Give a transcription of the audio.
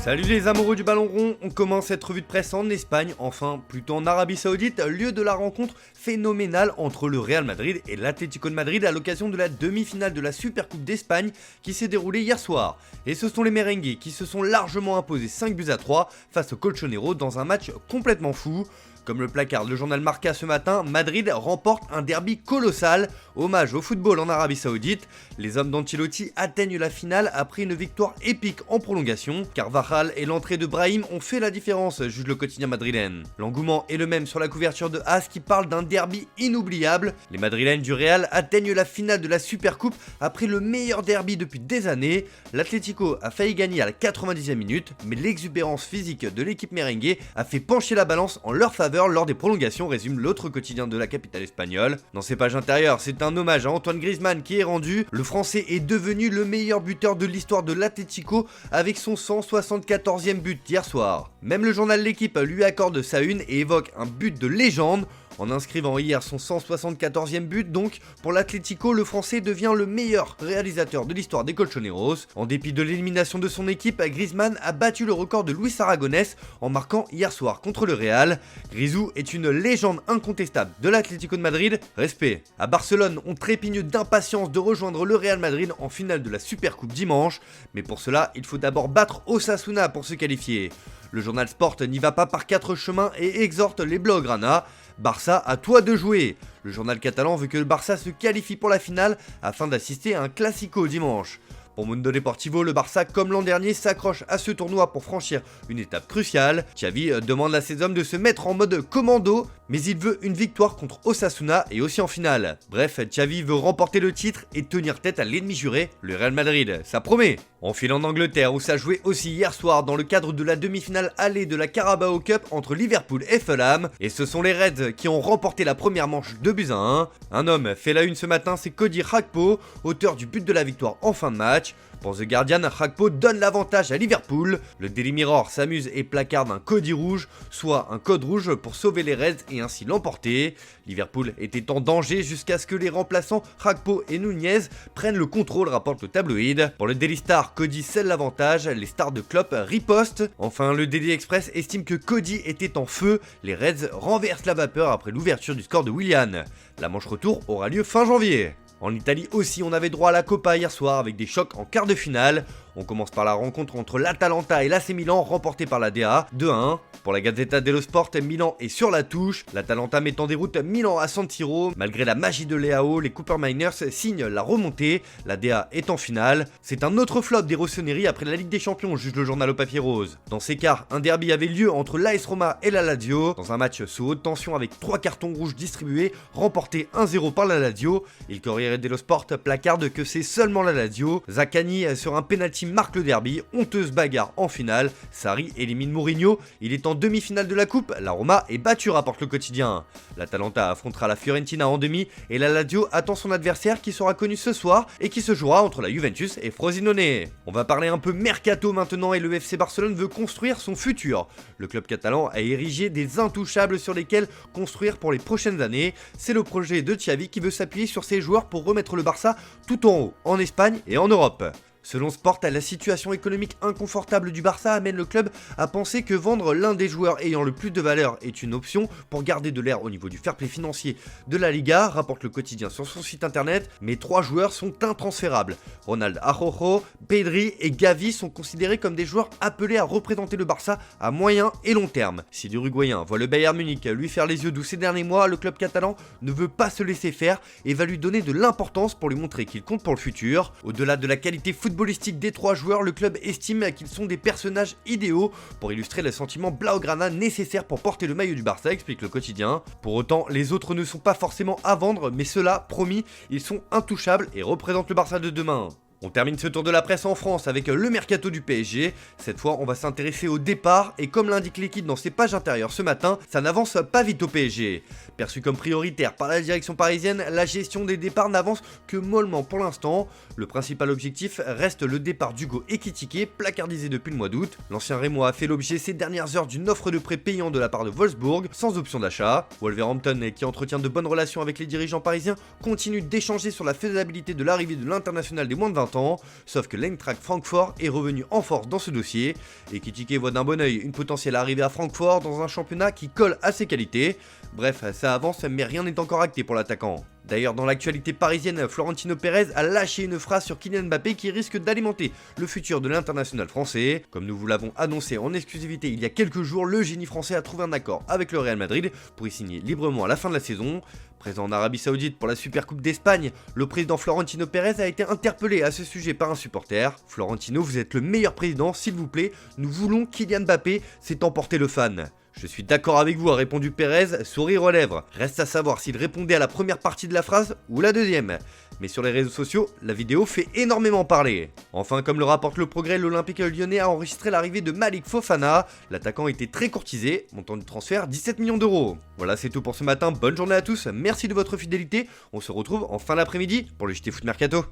Salut les amoureux du ballon rond, on commence cette revue de presse en Espagne, enfin plutôt en Arabie Saoudite, lieu de la rencontre phénoménale entre le Real Madrid et l'Atlético de Madrid à l'occasion de la demi-finale de la Supercoupe d'Espagne qui s'est déroulée hier soir. Et ce sont les merengues qui se sont largement imposés 5-3 face au Colchonero dans un match complètement fou. Comme le placarde le journal Marca ce matin, Madrid remporte un derby colossal, hommage au football en Arabie Saoudite. Les hommes d'Ancelotti atteignent la finale après une victoire épique en prolongation. Carvajal et l'entrée de Brahim ont fait la différence, juge le quotidien madrilène. L'engouement est le même sur la couverture de AS qui parle d'un derby inoubliable. Les madrilènes du Real atteignent la finale de la Supercoupe après le meilleur derby depuis des années. L'Atlético a failli gagner à la 90e minute, mais l'exubérance physique de l'équipe merengue a fait pencher la balance en leur faveur lors des prolongations, résume l'autre quotidien de la capitale espagnole. Dans ses pages intérieures, c'est un hommage à Antoine Griezmann qui est rendu. Le français est devenu le meilleur buteur de l'histoire de l'Atlético avec son 174e but hier soir. Même le journal L'Équipe lui accorde sa une et évoque un but de légende. En inscrivant hier son 174e but donc, pour l'Atlético, le français devient le meilleur réalisateur de l'histoire des Colchoneros. En dépit de l'élimination de son équipe, Griezmann a battu le record de Luis Aragonés en marquant hier soir contre le Real. Grisou est une légende incontestable de l'Atlético de Madrid, respect. À Barcelone, on trépigne d'impatience de rejoindre le Real Madrid en finale de la Supercoupe dimanche, mais pour cela, il faut d'abord battre Osasuna pour se qualifier. Le journal Sport n'y va pas par 4 chemins et exhorte les Blaugrana. Barça, à toi de jouer. Le journal catalan veut que le Barça se qualifie pour la finale afin d'assister à un classico dimanche. Pour Mundo Deportivo, le Barça, comme l'an dernier, s'accroche à ce tournoi pour franchir une étape cruciale. Xavi demande à ses hommes de se mettre en mode commando, mais il veut une victoire contre Osasuna et aussi en finale. Bref, Xavi veut remporter le titre et tenir tête à l'ennemi juré, le Real Madrid. Ça promet. On file en Angleterre où ça jouait aussi hier soir dans le cadre de la demi-finale allée de la Carabao Cup entre Liverpool et Fulham. Et ce sont les Reds qui ont remporté la première manche 2-1. Un homme fait la une ce matin, c'est Cody Gakpo, auteur du but de la victoire en fin de match. Pour The Guardian, Gakpo donne l'avantage à Liverpool. Le Daily Mirror s'amuse et placarde un Cody rouge, soit un code rouge pour sauver les Reds et ainsi l'emporter. Liverpool était en danger jusqu'à ce que les remplaçants Gakpo et Nunez prennent le contrôle, rapporte le tabloïd. Pour le Daily Star, Cody scelle l'avantage, les stars de Klopp ripostent. Enfin, le Daily Express estime que Cody était en feu. Les Reds renversent la vapeur après l'ouverture du score de Willian. La manche retour aura lieu fin janvier. En Italie aussi, on avait droit à la Coppa hier soir avec des chocs en quart de finale. On commence par la rencontre entre l'Atalanta et l'AC Milan remportée par la DA 2-1. Pour la Gazzetta dello Sport, Milan est sur la touche. L'Atalanta met en déroute Milan à San Siro. Malgré la magie de Leao, les Cooper Miners signent la remontée. La DA est en finale. C'est un autre flop des Rossoneri après la Ligue des Champions, juge le journal au papier rose. Dans ces quarts, un derby avait lieu entre l'AS Roma et la Lazio. Dans un match sous haute tension avec 3 cartons rouges distribués, remporté 1-0 par la Lazio. Il Corriere dello Sport placarde que c'est seulement la Lazio. Zaccagni sur un penalty marque le derby, honteuse bagarre en finale, Sarri élimine Mourinho, il est en demi-finale de la coupe, la Roma est battue, rapporte le quotidien. L'Atalanta affrontera la Fiorentina en demi et la Lazio attend son adversaire qui sera connu ce soir et qui se jouera entre la Juventus et Frosinone. On va parler un peu mercato maintenant et le FC Barcelone veut construire son futur. Le club catalan a érigé des intouchables sur lesquels construire pour les prochaines années. C'est le projet de Xavi qui veut s'appuyer sur ses joueurs pour remettre le Barça tout en haut, en Espagne et en Europe. Selon Sport, la situation économique inconfortable du Barça amène le club à penser que vendre l'un des joueurs ayant le plus de valeur est une option pour garder de l'air au niveau du fair play financier de la Liga, rapporte le quotidien sur son site internet, mais 3 joueurs sont intransférables. Ronald Araujo, Pedri et Gavi sont considérés comme des joueurs appelés à représenter le Barça à moyen et long terme. Si l'Uruguayen voit le Bayern Munich lui faire les yeux doux ces derniers mois, le club catalan ne veut pas se laisser faire et va lui donner de l'importance pour lui montrer qu'il compte pour le futur. Au-delà de la qualité footballistique des 3 joueurs, le club estime qu'ils sont des personnages idéaux pour illustrer le sentiment blaugrana nécessaire pour porter le maillot du Barça, explique le quotidien. Pour autant, les autres ne sont pas forcément à vendre, mais ceux-là, promis, ils sont intouchables et représentent le Barça de demain. On termine ce tour de la presse en France avec le mercato du PSG. Cette fois, on va s'intéresser au départ et comme l'indique l'équipe dans ses pages intérieures ce matin, ça n'avance pas vite au PSG. Perçu comme prioritaire par la direction parisienne, la gestion des départs n'avance que mollement pour l'instant. Le principal objectif reste le départ d'Hugo Ekitike, placardisé depuis le mois d'août. L'ancien Rémois a fait l'objet ces dernières heures d'une offre de prêt payant de la part de Wolfsburg, sans option d'achat. Wolverhampton, qui entretient de bonnes relations avec les dirigeants parisiens, continue d'échanger sur la faisabilité de l'arrivée de l'international des moins de 20 20 ans, sauf que l'Eintracht Francfort est revenu en force dans ce dossier, et Kitike voit d'un bon oeil une potentielle arrivée à Francfort dans un championnat qui colle à ses qualités. Bref, ça avance mais rien n'est encore acté pour l'attaquant. D'ailleurs, dans l'actualité parisienne, Florentino Pérez a lâché une phrase sur Kylian Mbappé qui risque d'alimenter le futur de l'international français. Comme nous vous l'avons annoncé en exclusivité il y a quelques jours, le génie français a trouvé un accord avec le Real Madrid pour y signer librement à la fin de la saison. Présent en Arabie Saoudite pour la Supercoupe d'Espagne, le président Florentino Pérez a été interpellé à ce sujet par un supporter. Florentino, vous êtes le meilleur président, s'il vous plaît, nous voulons Kylian Mbappé, c'est emporter le fan. Je suis d'accord avec vous, a répondu Pérez, sourire aux lèvres. Reste à savoir s'il répondait à la première partie de la phrase ou la deuxième. Mais sur les réseaux sociaux, la vidéo fait énormément parler. Enfin, comme le rapporte Le Progrès, l'Olympique lyonnais a enregistré l'arrivée de Malik Fofana. L'attaquant était très courtisé, montant du transfert 17 millions d'euros. Voilà, c'est tout pour ce matin, bonne journée à tous, merci de votre fidélité. On se retrouve en fin d'après-midi pour le JT Foot Mercato.